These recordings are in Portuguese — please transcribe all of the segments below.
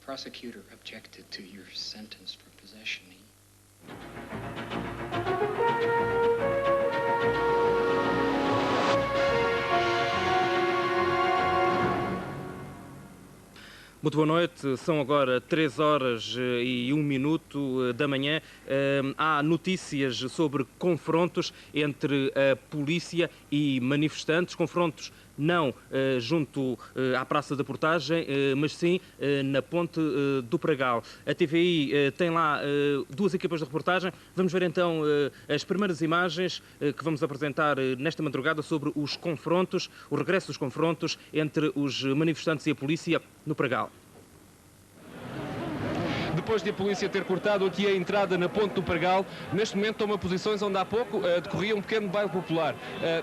prosecutor objected to your sentence for possession. Muito boa noite, são agora 3h01 da manhã. Há notícias sobre confrontos entre a polícia e manifestantes, confrontos não junto à Praça da Portagem, mas sim na Ponte do Pragal. A TVI tem lá duas equipas de reportagem. Vamos ver então as primeiras imagens que vamos apresentar nesta madrugada sobre os confrontos, o regresso dos confrontos entre os manifestantes e a polícia no Pragal. Depois de a polícia ter cortado aqui a entrada na Ponte do Pragal, neste momento toma posições onde há pouco decorria um pequeno baile popular.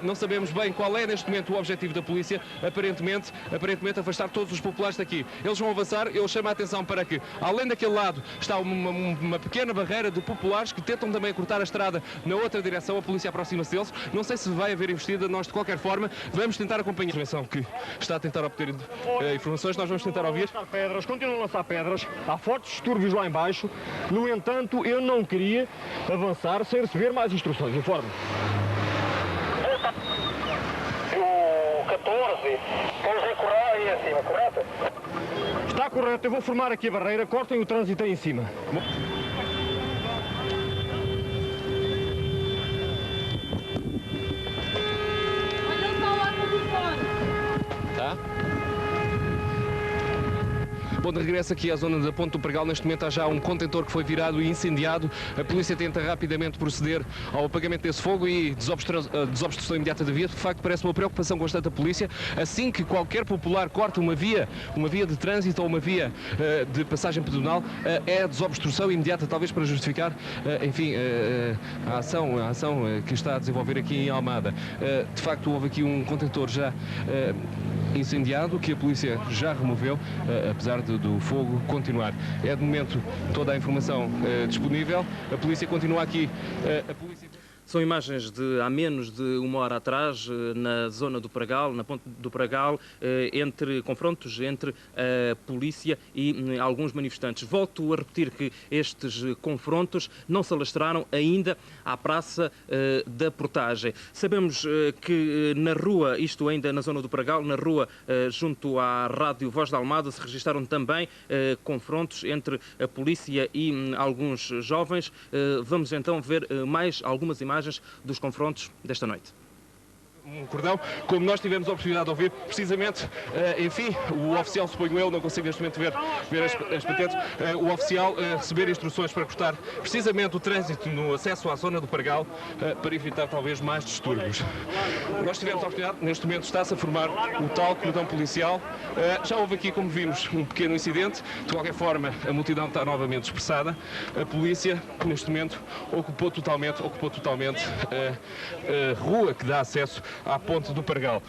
Não sabemos bem qual é neste momento o objetivo da polícia, aparentemente afastar todos os populares daqui. Eles vão avançar, eu chamo a atenção para que, além daquele lado, está uma pequena barreira de populares que tentam também cortar a estrada na outra direção, a polícia aproxima-se deles. Não sei se vai haver investida, nós de qualquer forma vamos tentar acompanhar a intervenção que está a tentar obter informações, nós vamos tentar ouvir. Continuam a lançar pedras, há fortes distúrbios lá embaixo. No entanto, eu não queria avançar sem receber mais instruções. Informe. O 14, vamos recuar aí acima, correto? Está correto, eu vou formar aqui a barreira, cortem o trânsito aí em cima. Tá? Bom, de regresso aqui à zona da Ponte do Pragal, neste momento há já um contentor que foi virado e incendiado. A polícia tenta rapidamente proceder ao apagamento desse fogo e desobstrução imediata da via. De facto, parece uma preocupação constante da polícia. Assim que qualquer popular corta uma via de trânsito ou uma via de passagem pedonal, é a desobstrução imediata, talvez para justificar, a ação que está a desenvolver aqui em Almada. De facto, houve aqui um contentor já incendiado, que a polícia já removeu, apesar do fogo continuar. É de momento toda a informação disponível. A polícia continua aqui. São imagens de há menos de uma hora atrás, na zona do Pragal, na Ponte do Pragal, entre confrontos entre a polícia e alguns manifestantes. Volto a repetir que estes confrontos não se alastraram ainda à Praça da Portagem. Sabemos que na rua, isto ainda na zona do Pragal, na rua junto à Rádio Voz da Almada, se registaram também confrontos entre a polícia e alguns jovens. Vamos então ver mais algumas imagens dos confrontos desta noite. Um cordão, como nós tivemos a oportunidade de ouvir, precisamente, o oficial, suponho eu, não consigo neste momento ver as patentes, o oficial receber instruções para cortar precisamente o trânsito no acesso à zona do Pragal, para evitar talvez mais distúrbios. Nós tivemos a oportunidade, neste momento está-se a formar o tal cordão policial. Já houve aqui, como vimos, um pequeno incidente. De qualquer forma, a multidão está novamente dispersada. A polícia, neste momento, ocupou totalmente a rua que dá acesso à Ponte do Pragal.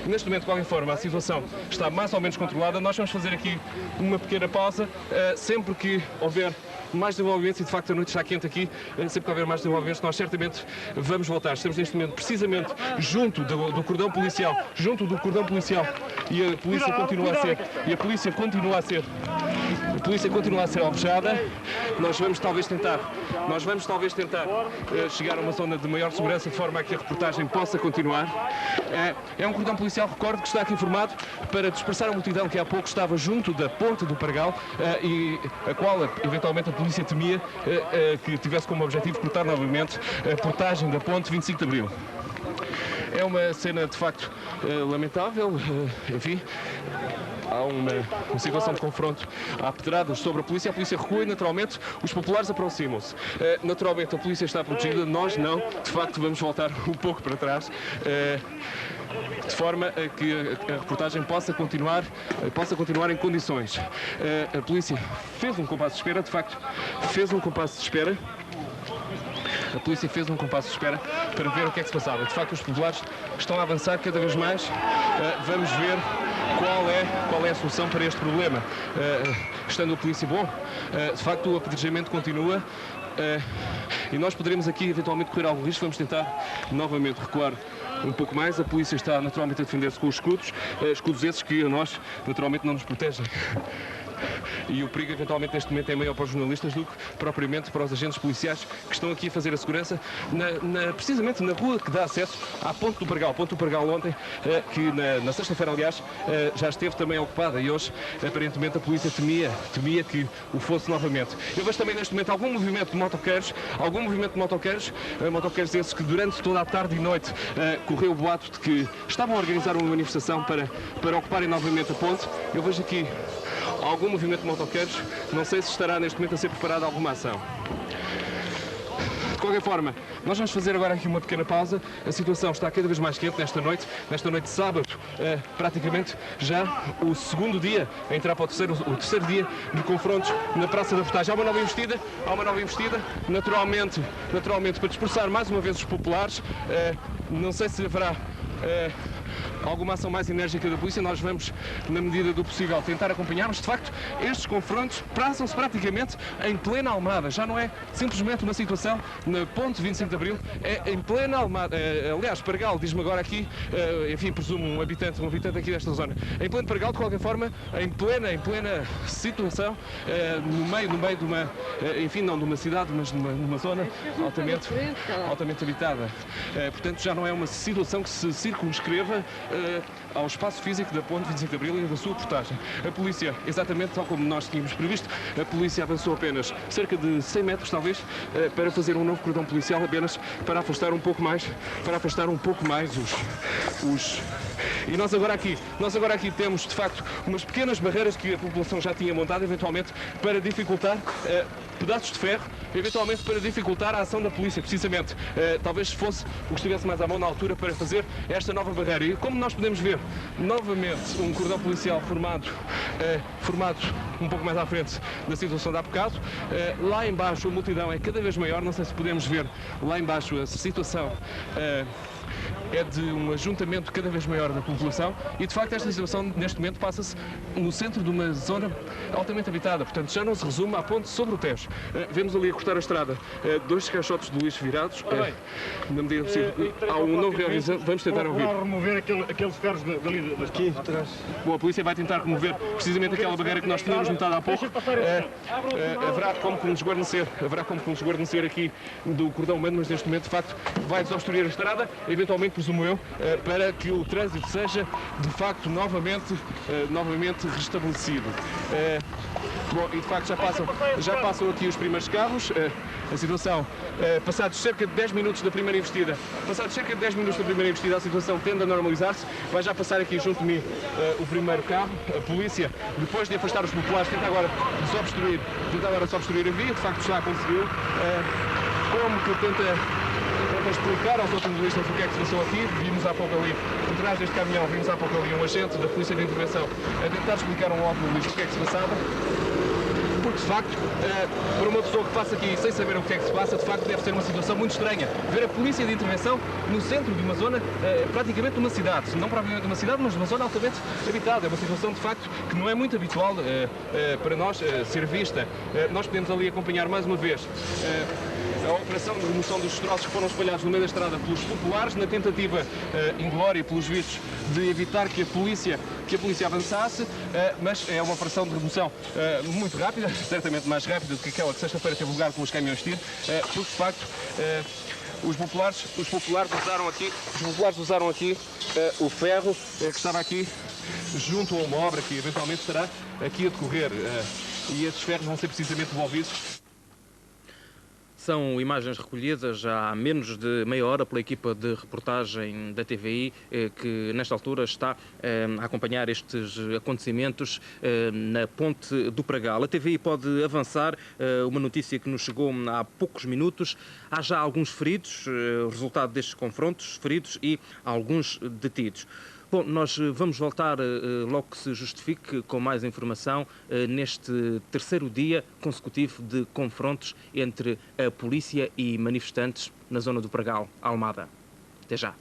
Neste momento, de qualquer forma, a situação está mais ou menos controlada. Nós vamos fazer aqui uma pequena pausa. Sempre que houver mais desenvolvimentos, e de facto a noite está quente aqui, sempre que houver mais desenvolvimentos, nós certamente vamos voltar. Estamos neste momento precisamente junto do cordão policial, e a polícia continua a ser alvejada. Nós vamos talvez tentar chegar a uma zona de maior segurança, de forma a que a reportagem possa continuar. É um cordão policial, recordo, que está aqui formado para dispersar a multidão que há pouco estava junto da Ponte do Pragal, e a qual eventualmente a polícia temia que tivesse como objetivo cortar novamente a portagem da Ponte 25 de Abril. É uma cena de facto lamentável, há uma situação de confronto, há pedradas sobre a polícia recua e naturalmente os populares aproximam-se. Naturalmente a polícia está protegida, nós não, de facto vamos voltar um pouco para trás, de forma a que a reportagem possa continuar em condições. A polícia fez um compasso de espera, de facto fez um compasso de espera. A polícia fez um compasso de espera para ver o que é que se passava. De facto, os populares estão a avançar cada vez mais. Vamos ver qual é a solução para este problema. Estando a polícia bom, de facto, o apedrejamento continua. E nós poderemos aqui eventualmente correr algum risco. Vamos tentar novamente recuar um pouco mais. A polícia está naturalmente a defender-se com os escudos, escudos esses que a nós naturalmente não nos protegem. E o perigo, eventualmente, neste momento é maior para os jornalistas do que propriamente para os agentes policiais que estão aqui a fazer a segurança, precisamente na rua que dá acesso à Ponte do Pregal. Ponte do Pregal ontem, que na sexta-feira, aliás, já esteve também ocupada e hoje, aparentemente, a polícia temia que o fosse novamente. Eu vejo também neste momento algum movimento de motoqueiros, motoqueiros esses que durante toda a tarde e noite correu o boato de que estavam a organizar uma manifestação para ocuparem novamente a ponte. Eu vejo aqui algum movimento de motoqueiros, não sei se estará neste momento a ser preparada alguma ação. De qualquer forma, nós vamos fazer agora aqui uma pequena pausa. A situação está cada vez mais quente nesta noite de sábado, praticamente já o segundo dia, a entrar para o terceiro dia de confrontos na Praça da Portagem. Há uma nova investida, naturalmente para dispersar mais uma vez os populares. Não sei se haverá alguma ação mais enérgica da polícia. Nós vamos, na medida do possível, tentar acompanhar, mas de facto estes confrontos passam-se praticamente em plena Almada. Já não é simplesmente uma situação na Ponte 25 de Abril, é em plena Almada. Aliás, Pregal, diz-me agora aqui, enfim, presumo um habitante aqui desta zona. Em pleno Pregal, de qualquer forma, em plena situação, no meio de uma, enfim, não de uma cidade, mas de uma zona altamente habitada. Portanto, já não é uma situação que se circunscreva ao espaço físico da Ponte 25 de Abril e da sua portagem. A polícia, exatamente tal como nós tínhamos previsto, a polícia avançou apenas cerca de 100 metros, talvez, para fazer um novo cordão policial, apenas para afastar um pouco mais os... E nós agora aqui temos, de facto, umas pequenas barreiras que a população já tinha montado, eventualmente, para dificultar pedaços de ferro, eventualmente para dificultar a ação da polícia, precisamente. Talvez fosse o que estivesse mais à mão na altura para fazer esta nova barreira. E como nós podemos ver, novamente, um cordão policial formado um pouco mais à frente da situação de há bocado. Lá embaixo a multidão é cada vez maior, não sei se podemos ver lá embaixo a situação. É de um ajuntamento cada vez maior da população e, de facto, esta situação, neste momento, passa-se no centro de uma zona altamente habitada. Portanto, já não se resume à ponte sobre o Tejo. Vemos ali a cortar a estrada 2 caixotes de lixo virados. Na medida possível, há um novo realizamento. Vamos tentar ouvir. Remover aqueles ferros dali daqui atrás. Bom, a polícia vai tentar remover precisamente aquela barreira que nós tínhamos notado há pouco. Haverá como que nos guarnecer aqui do cordão humano, mas neste momento, de facto, vai desobstruir a estrada, eventualmente, presumo eu, para que o trânsito seja, de facto, novamente restabelecido. Bom, e de facto já passam aqui os primeiros carros. A situação, passados cerca de 10 minutos da primeira investida, a situação tende a normalizar-se. Vai já passar aqui junto de mim o primeiro carro. A polícia, depois de afastar os populares, tenta agora desobstruir a via. De facto já conseguiu. Como que tenta explicar aos automobilistas o que é que se passou aqui. Vimos há pouco ali, por trás deste caminhão, um agente da Polícia de Intervenção a tentar explicar a um automobilista o que é que se passava. Porque, de facto, para uma pessoa que passa aqui sem saber o que é que se passa, de facto deve ser uma situação muito estranha. Ver a Polícia de Intervenção no centro de uma zona, praticamente uma cidade. Não propriamente uma cidade, mas uma zona altamente habitada. É uma situação, de facto, que não é muito habitual para nós ser vista. Nós podemos ali acompanhar mais uma vez a operação de remoção dos destroços que foram espalhados no meio da estrada pelos populares, na tentativa inglória, pelos vistos, de evitar que a polícia avançasse, mas é uma operação de remoção muito rápida, certamente mais rápida do que aquela que sexta-feira teve lugar com os caminhões de tiro, porque de facto os populares usaram aqui o ferro que estava aqui junto a uma obra que eventualmente estará aqui a decorrer, e esses ferros vão ser precisamente devolvidos. São imagens recolhidas já há menos de meia hora pela equipa de reportagem da TVI, que nesta altura está a acompanhar estes acontecimentos na Ponte do Pregal. A TVI pode avançar uma notícia que nos chegou há poucos minutos. Há já alguns feridos, resultado destes confrontos, feridos e alguns detidos. Bom, nós vamos voltar logo que se justifique com mais informação neste terceiro dia consecutivo de confrontos entre a polícia e manifestantes na zona do Pregal, Almada. Até já.